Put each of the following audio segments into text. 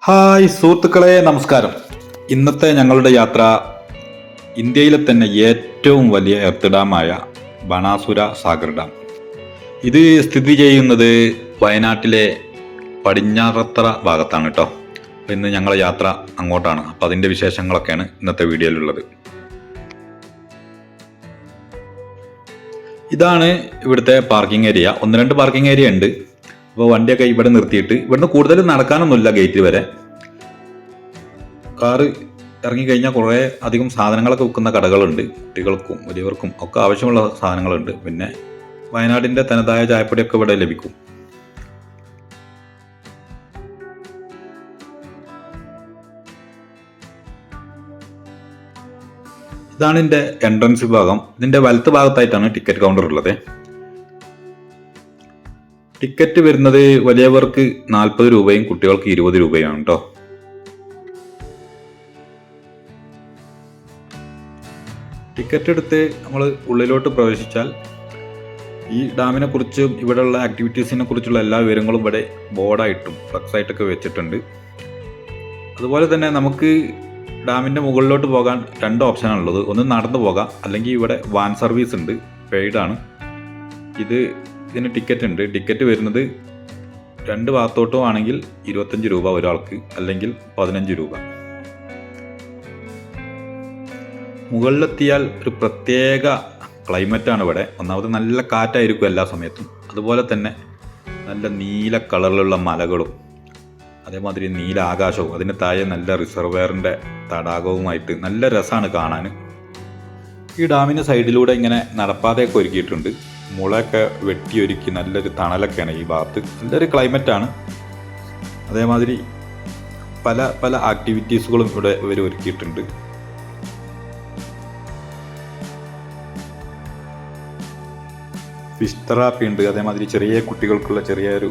Hi സുഹൃത്തുക്കളെ, നമസ്കാരം. ഇന്നത്തെ ഞങ്ങളുടെ യാത്ര ഇന്ത്യയിലെ തന്നെ ഏറ്റവും വലിയ എർത്ത് ഡാമായ ബാണാസുര സാഗർ ഡാം. ഇത് സ്ഥിതി ചെയ്യുന്നത് വയനാട്ടിലെ പടിഞ്ഞാറത്തറ ഭാഗത്താണ് കേട്ടോ. അപ്പോൾ ഇന്ന് ഞങ്ങളുടെ യാത്ര അങ്ങോട്ടാണ്. അപ്പോൾ അതിൻ്റെ വിശേഷങ്ങളൊക്കെയാണ് ഇന്നത്തെ വീഡിയോയിലുള്ളത്. ഇതാണ് ഇവിടുത്തെ പാർക്കിംഗ് ഏരിയ. ഒന്ന് രണ്ട് പാർക്കിംഗ് ഏരിയ ഉണ്ട്. അപ്പോൾ വണ്ടിയൊക്കെ ഇവിടെ നിർത്തിയിട്ട് ഇവിടുന്ന് കൂടുതൽ നടക്കാനൊന്നുമില്ല. ഗേറ്റ് വരെ കാറ് ഇറങ്ങിക്കഴിഞ്ഞാൽ കുറേ അധികം സാധനങ്ങളൊക്കെ വിൽക്കുന്ന കടകളുണ്ട്. കുട്ടികൾക്കും വലിയവർക്കും ഒക്കെ ആവശ്യമുള്ള സാധനങ്ങളുണ്ട്. പിന്നെ വയനാടിൻ്റെ തനതായ ചായപ്പൊടിയൊക്കെ ഇവിടെ ലഭിക്കും. ഇതാണ് ഇതിൻ്റെ എൻട്രൻസ് ഭാഗം. ഇതിൻ്റെ വലത്ത് ഭാഗത്തായിട്ടാണ് ടിക്കറ്റ് കൗണ്ടർ ഉള്ളത്. ടിക്കറ്റ് വരുന്നത് വലിയവർക്ക് 40 രൂപയും കുട്ടികൾക്ക് 20 രൂപയാണ് കേട്ടോ. ടിക്കറ്റ് എടുത്ത് നമ്മൾ ഉള്ളിലോട്ട് പ്രവേശിച്ചാൽ ഈ ഡാമിനെ കുറിച്ചും ഇവിടെയുള്ള ആക്ടിവിറ്റീസിനെ കുറിച്ചുള്ള എല്ലാ വിവരങ്ങളും ഇവിടെ ബോർഡായിട്ടും ഫ്ലക്സായിട്ടൊക്കെ വെച്ചിട്ടുണ്ട്. അതുപോലെ തന്നെ നമുക്ക് ഡാമിൻ്റെ മുകളിലോട്ട് പോകാൻ 2 ഓപ്ഷനാണുള്ളത്. ഒന്ന് നടന്നു പോകാം, അല്ലെങ്കിൽ ഇവിടെ വാൻ സർവീസ് ഉണ്ട്, പെയ്ഡാണ്. ഇതിന് ടിക്കറ്റ് ഉണ്ട്. ടിക്കറ്റ് വരുന്നത് 2 ഭാഗത്തോട്ടും ആണെങ്കിൽ 25 രൂപ ഒരാൾക്ക്, അല്ലെങ്കിൽ 15 രൂപ. മുകളിലെത്തിയാൽ ഒരു പ്രത്യേക ക്ലൈമറ്റാണ് ഇവിടെ. ഒന്നാമത് നല്ല കാറ്റായിരിക്കും എല്ലാ സമയത്തും. അതുപോലെ തന്നെ നല്ല നീല കളറിലുള്ള മലകളും അതേമാതിരി നീല ആകാശവും അതിന് താഴെ നല്ല റിസർവെയറിൻ്റെ തടാകവുമായിട്ട് നല്ല രസമാണ് കാണാൻ. ഈ ഡാമിൻ്റെ സൈഡിലൂടെ ഇങ്ങനെ നടപ്പാതയൊക്കെ ഒരുക്കിയിട്ടുണ്ട്. മുളയൊക്കെ വെട്ടിയൊരുക്കി നല്ലൊരു തണലൊക്കെയാണ് ഈ ഭാഗത്ത്. നല്ലൊരു ക്ലൈമറ്റാണ്. അതേമാതിരി പല പല ആക്ടിവിറ്റീസുകളും ഇവിടെ ഇവർ ഒരുക്കിയിട്ടുണ്ട്. ഫിഷ് തെറാപ്പി ഉണ്ട്. അതേമാതിരി ചെറിയ കുട്ടികൾക്കുള്ള ചെറിയൊരു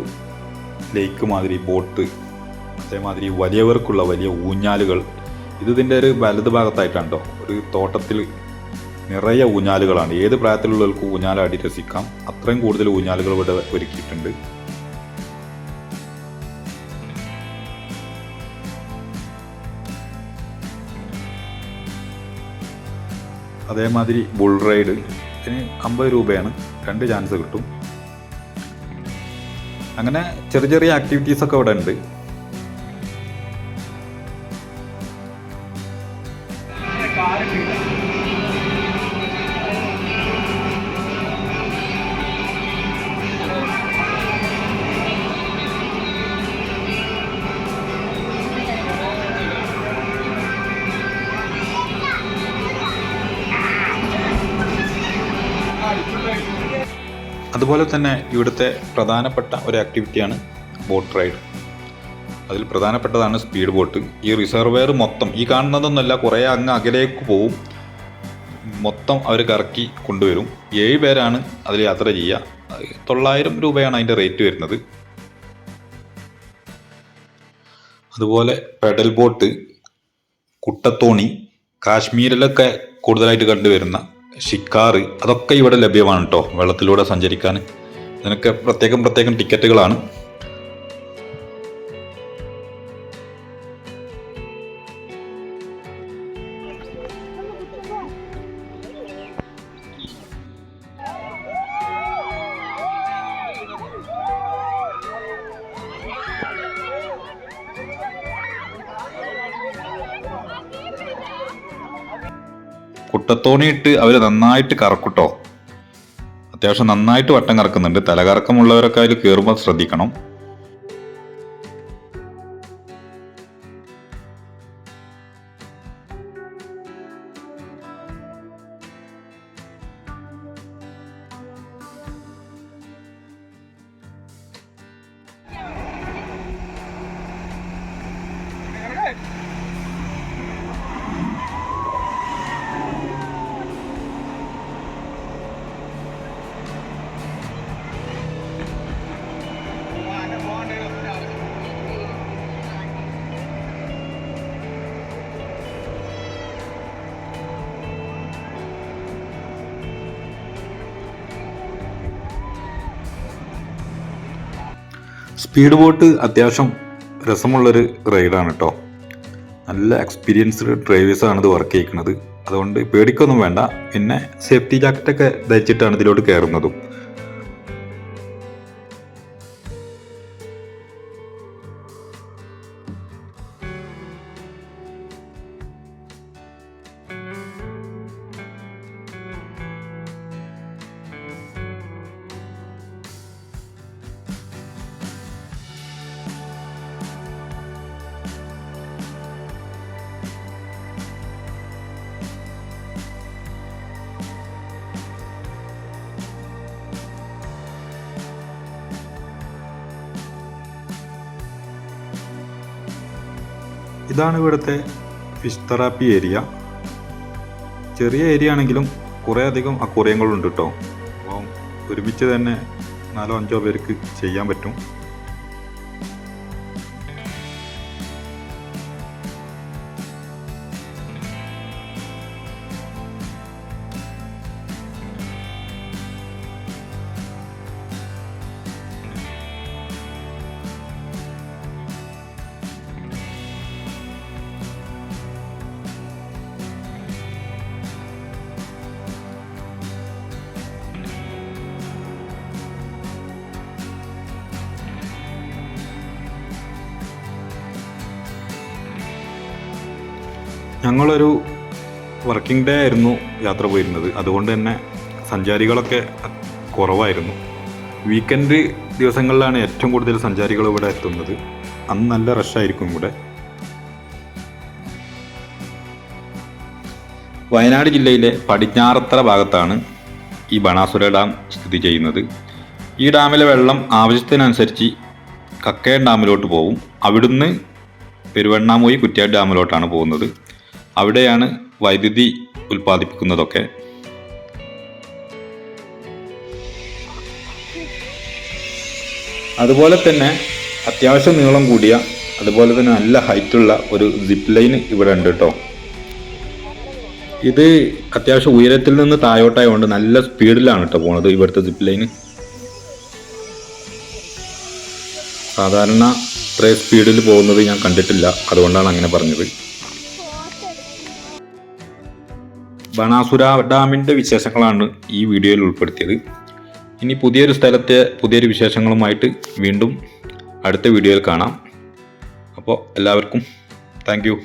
ലേക്ക് മാതിരി ബോട്ട്, അതേമാതിരി വലിയവർക്കുള്ള വലിയ ഊഞ്ഞാലുകൾ. ഇതിൻ്റെ ഒരു വലത് ഭാഗത്തായിട്ടാണ് കേട്ടോ. ഒരു തോട്ടത്തിൽ നിറയെ ഊഞ്ഞാലുകളാണ്. ഏത് പ്രായത്തിലുള്ളവർക്ക് ഊഞ്ഞാലാടി രസിക്കാം. അത്രയും കൂടുതൽ ഊഞ്ഞാലുകൾ ഇവിടെ ഒരുക്കിയിട്ടുണ്ട്. അതേമാതിരി ബുൾ റൈഡ്, ഇതിന് 50 രൂപയാണ്. 2 ചാൻസ് കിട്ടും. അങ്ങനെ ചെറിയ ചെറിയ ആക്ടിവിറ്റീസൊക്കെ ഇവിടെ ഉണ്ട്. അതുപോലെ തന്നെ ഇവിടുത്തെ പ്രധാനപ്പെട്ട ഒരു ആക്ടിവിറ്റിയാണ് ബോട്ട് റൈഡ്. അതിൽ പ്രധാനപ്പെട്ടതാണ് സ്പീഡ് ബോട്ട്. ഈ റിസർവെയർ മൊത്തം ഈ കാണുന്നതൊന്നുമല്ല, കുറേ അങ്ങ് അകലേക്ക് പോവും. മൊത്തം അവർ കറക്കി കൊണ്ടുവരും. 7 പേരാണ് അതിൽ യാത്ര ചെയ്യുക. 900 രൂപയാണ് അതിൻ്റെ റേറ്റ് വരുന്നത്. അതുപോലെ പെഡൽ ബോട്ട്, കുട്ടത്തോണി, കാശ്മീരിലൊക്കെ കൂടുതലായിട്ട് കണ്ടുവരുന്ന ഷിക്കാറ്, അതൊക്കെ ഇവിടെ ലഭ്യമാണ് കേട്ടോ. വെള്ളത്തിലൂടെ സഞ്ചരിക്കാൻ ഇതിനൊക്കെ പ്രത്യേകം ടിക്കറ്റുകളാണ്. കുട്ടത്തോണിയിട്ട് അവർ നന്നായിട്ട് കറക്കൂട്ടോ. അത്യാവശ്യം നന്നായിട്ട് വട്ടം കറക്കുന്നുണ്ട്. തലകറക്കമുള്ളവരൊക്കെ അതിൽ കയറുമ്പോൾ ശ്രദ്ധിക്കണം. സ്പീഡ് ബോട്ട് അത്യാവശ്യം രസമുള്ളൊരു റൈഡാണ് കേട്ടോ. നല്ല എക്സ്പീരിയൻസ്ഡ് ഡ്രൈവേഴ്സാണ് ഇത് വർക്ക് ചെയ്യിക്കുന്നത്. അതുകൊണ്ട് പേടിക്കൊന്നും വേണ്ട. പിന്നെ സേഫ്റ്റി ജാക്കറ്റൊക്കെ ധരിച്ചിട്ടാണ് ഇതിലോട്ട് കയറുന്നതും. ഇതാണ് ഇവിടുത്തെ ഫിഷ് തെറാപ്പി ഏരിയ. ചെറിയ ഏരിയ ആണെങ്കിലും കുറേ അധികം അക്വേറിയങ്ങളുണ്ട് കേട്ടോ. അപ്പം ഒരുമിച്ച് തന്നെ 4-5 പേർക്ക് ചെയ്യാൻ പറ്റും. ഞങ്ങളൊരു വർക്കിംഗ് ഡേ ആയിരുന്നു യാത്ര പോയിരുന്നത്. അതുകൊണ്ട് തന്നെ സഞ്ചാരികളൊക്കെ കുറവായിരുന്നു. വീക്കെൻഡ് ദിവസങ്ങളിലാണ് ഏറ്റവും കൂടുതൽ സഞ്ചാരികൾ ഇവിടെ എത്തുന്നത്. അന്ന് നല്ല റഷായിരിക്കും ഇവിടെ. വയനാട് ജില്ലയിലെ പടിഞ്ഞാറത്തറ ഭാഗത്താണ് ഈ ബാണാസുര ഡാം സ്ഥിതി ചെയ്യുന്നത്. ഈ ഡാമിലെ വെള്ളം ആവശ്യത്തിനനുസരിച്ച് കക്കയം ഡാമിലോട്ട് പോകും. അവിടുന്ന് പെരുവണ്ണാമൂയി കുറ്റ്യാടി ഡാമിലോട്ടാണ് പോകുന്നത്. അവിടെയാണ് വൈദ്യുതി ഉൽപ്പാദിപ്പിക്കുന്നതൊക്കെ. അതുപോലെ തന്നെ അത്യാവശ്യം നീളം കൂടിയ, അതുപോലെ തന്നെ നല്ല ഹൈറ്റുള്ള ഒരു സിപ്പ് ലൈൻ ഇവിടെ ഉണ്ട് കേട്ടോ. ഇത് അത്യാവശ്യം ഉയരത്തിൽ നിന്ന് താഴോട്ടായതുകൊണ്ട് നല്ല സ്പീഡിലാണ് കേട്ടോ പോണത് ഇവിടുത്തെ സിപ്പ് ലൈന്. സാധാരണ ഇത്രയും സ്പീഡിൽ പോകുന്നത് ഞാൻ കണ്ടിട്ടില്ല, അതുകൊണ്ടാണ് അങ്ങനെ പറഞ്ഞത്. ബാണാസുര ഡാമിൻ്റെ വിശേഷങ്ങളാണ് ഈ വീഡിയോയിൽ ഉൾപ്പെടുത്തിയത്. ഇനി പുതിയൊരു സ്ഥലത്തെ പുതിയൊരു വിശേഷങ്ങളുമായിട്ട് വീണ്ടും അടുത്ത വീഡിയോയിൽ കാണാം. അപ്പോൾ എല്ലാവർക്കും താങ്ക് യു.